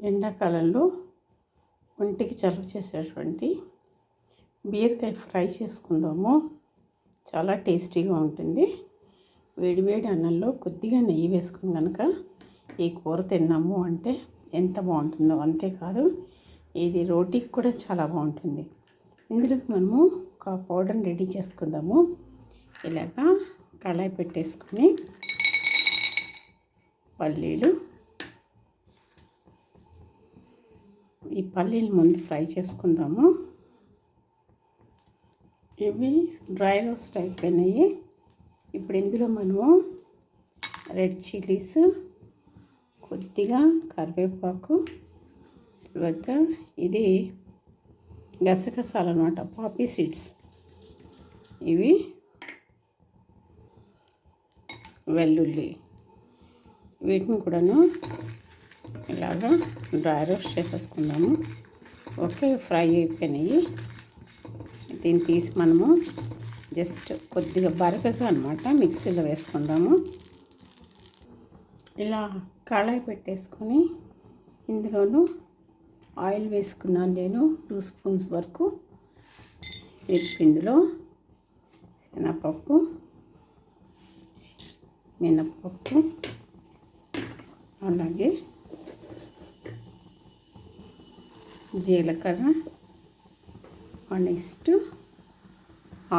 ఎండాకాలంలో ఒంటికి చలువ చేసేటువంటి బీరకాయ ఫ్రై చేసుకుందాము. చాలా టేస్టీగా ఉంటుంది. వేడివేడి అన్నంలో కొద్దిగా నెయ్యి వేసుకుని కనుక ఈ కూర తిన్నాము అంటే ఎంత బాగుంటుందో. అంతేకాదు ఇది రోటీకి కూడా చాలా బాగుంటుంది. ఇందులోకి మనము ఒక పౌడర్ని రెడీ చేసుకుందాము. ఇలాగా కళాయి పెట్టేసుకుని ఈ పల్లీలు ముందు ఫ్రై చేసుకుందాము. ఇవి డ్రై రోస్ట్ అయిపోయినాయి. ఇప్పుడు ఇందులో మనము రెడ్ చిల్లీస్, కొద్దిగా కరివేపాకు, తర్వాత ఇది గసగసాలు అన్నమాట, పాపీ సీడ్స్, ఇవి వెల్లుల్లి, వీటిని కూడాను ఇలాగా డ్రై రోస్ట్ చేసేసుకుందాము. ఓకే, ఫ్రై అయిపోయినాయి. దీన్ని తీసి మనము జస్ట్ కొద్దిగా బరకగా అనమాట మిక్సీలో వేసుకుందాము. ఇలా కళాయి పెట్టేసుకొని ఇందులోను ఆయిల్ వేసుకున్నాను నేను 2 స్పూన్స్ వరకు. ఇందులో శనగపప్పు, మినప్పప్పు, అలాగే జీలకర్ర, 1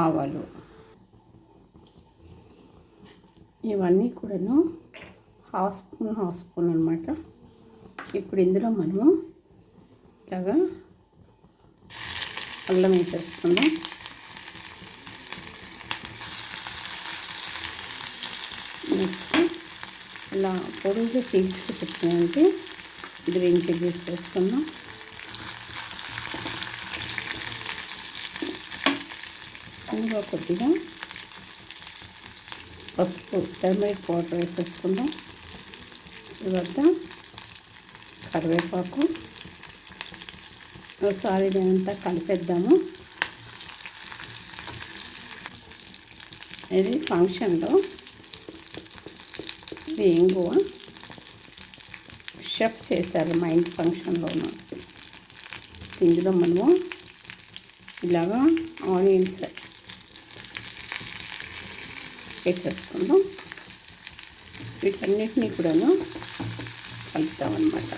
ఆవాలు, ఇవన్నీ కూడాను హాఫ్ స్పూన్ అనమాట. ఇప్పుడు ఇందులో మనము ఇలాగా అల్లం వేసేసుకుందాం. నెక్స్ట్ ఇలా పొడుగుగా చీల్చి పెట్టుకుంటే గ్రీన్ చిల్లీస్ వేసుకుందాం. అందులో కొద్దిగా పసుపు, టర్మరిక్ పౌడర్ వేసేసుకుందాం. తర్వాత కరివేపాకు, ఒకసారి ఇదంతా కలిపేద్దాము. ఇది ఫంక్షన్లో ఇది ఇంగువ షెఫ్ చేశారు మా ఇంటి ఫంక్షన్లోనూ. ఇందులో మనము ఇలాగా ఆనియన్స్ వేసేసుకుందాం. వీటన్నిటినీ కూడాను కలుపుతామన్నమాట.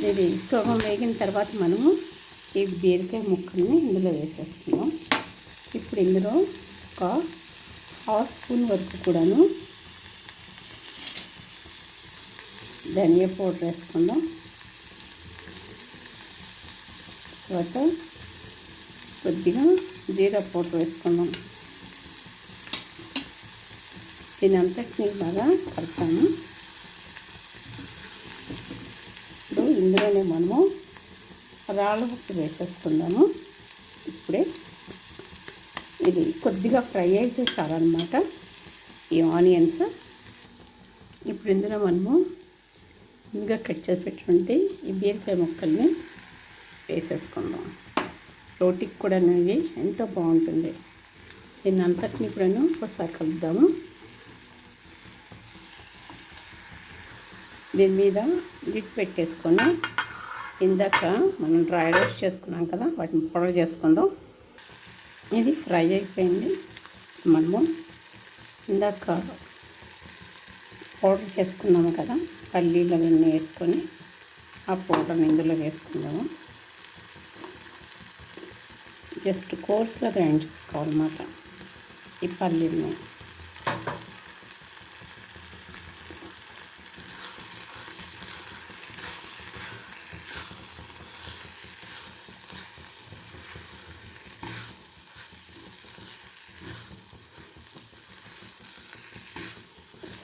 ఇది సగం వేగిన తర్వాత మనము ఈ బీరకాయ ముక్కల్ని ఇందులో వేసేసుకుందాం. ఇప్పుడు ఇందులో ఒక హాఫ్ స్పూన్ వరకు కూడాను ధనియా పౌడర్ వేసుకుందాం. తర్వాత కొద్దిగా జీరా పౌడర్ వేసుకుందాం. దీని అంతటినీ బాగా కలుపుతాము. ఇప్పుడు ఇందులోనే మనము రాళ్ళ ఉప్పు వేసేసుకుందాము. ఇప్పుడే ఇది కొద్దిగా ఫ్రై అయితే చాలన్నమాట ఈ ఆనియన్స్. ఇప్పుడు ఇందులో మనము ఇంకా కట్ చేసి పెట్టుకుంటే ఈ బీరకాయ ముక్కల్ని వేసేసుకుందాం. రోటీకి కూడా ఇది ఎంతో బాగుంటుంది. దీన్ని అంతటిని కూడాను ఒకసారి కలుపుదాము. దీని మీద లిడ్ పెట్టేసుకొని ఇందాక మనం డ్రై రోస్ట్ చేసుకున్నాం కదా, వాటిని పౌడర్ చేసుకుందాం. ఇది ఫ్రై అయిపోయింది. మనము ఇందాక పౌడర్ చేసుకున్నాము కదా, పల్లీలు అవన్నీ వేసుకొని ఆ పౌడర్ని ఇందులో వేసుకుందాము. జస్ట్ కోర్స్గా గ్రైండ్ చేసుకోవాలన్నమాట ఈ పల్లీలని.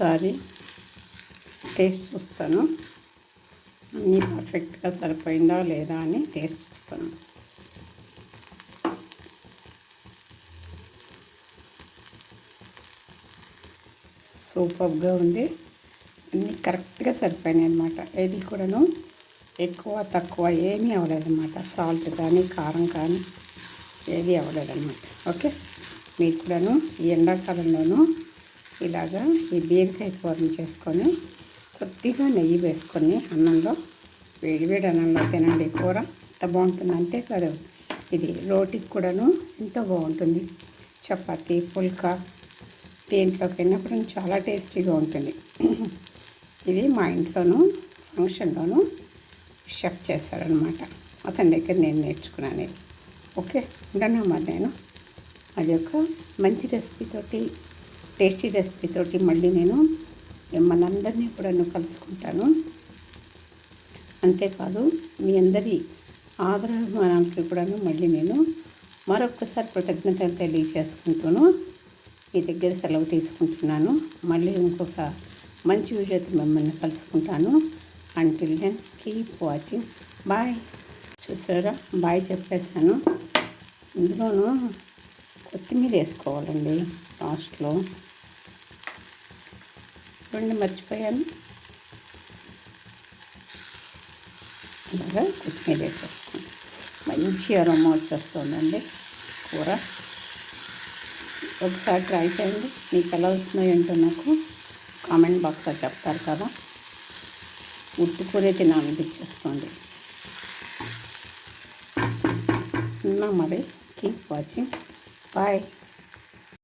ఒకసారి టేస్ట్ చూస్తాను, అన్నీ పర్ఫెక్ట్గా సరిపోయిందా లేదా అని టేస్ట్ చూస్తాను. సూపర్గా ఉంది. అన్నీ కరెక్ట్గా సరిపోయినాయి అన్నమాట. ఏది కూడాను ఎక్కువ తక్కువ ఏమీ అవ్వలేదన్నమాట. సాల్ట్ కానీ కారం కానీ ఏది అవ్వలేదన్నమాట. ఓకే, మీకు కూడాను ఈ ఎండాకాలంలోనూ ఇలాగా ఈ బీరకాయ కూరని చేసుకొని కొద్దిగా నెయ్యి వేసుకొని అన్నంలో వేడివేడి అన్నంలో తినండి. కూర ఎంత బాగుంటుంది అంతే కాదు, ఇది రోటికి కూడాను ఎంతో బాగుంటుంది. చపాతీ పుల్కా దేంట్లోకైనా కూడా చాలా టేస్టీగా ఉంటుంది. ఇది మా ఇంట్లోనూ ఫంక్షన్లోనూ షెఫ్ చేశారనమాట. అతని దగ్గర నేను నేర్చుకున్నాను ఇది. ఓకే, ఉండను మరి నేను అది ఒక మంచి రెసిపీతోటి, టేస్టీ రెసిపీతోటి మళ్ళీ నేను మనందరినీ కూడా కలుసుకుంటాను. అంతేకాదు మీ అందరి ఆదరాభిమానాలకి కూడాను మళ్ళీ నేను మరొక్కసారి కృతజ్ఞతలు తెలియజేసుకుంటూను మీ దగ్గర సెలవు తీసుకుంటున్నాను. మళ్ళీ ఇంకొక మంచి వీడియోతో మిమ్మల్ని కలుసుకుంటాను. Until then keep watching. Bye. చూసారా, బాయ్ చెప్పేశాను. ఇందులోనూ కొత్తిమీర వేసుకోవాలండి లాస్ట్లో. చూడండి, మర్చిపోయాను. ఇలాగా కొత్తిమీర వేసేసుకోండి. మంచి అరోమా వచ్చేస్తుందండి కూర. ఒకసారి ట్రై చేయండి. మీకు ఎలా వస్తుందో ఏంటో నాకు కామెంట్ బాక్స్లో చెప్తారు కదా. ఉట్టు కూరే తినాలనిపించేస్తుంది. మరి కీప్ వాచింగ్. బాయ్.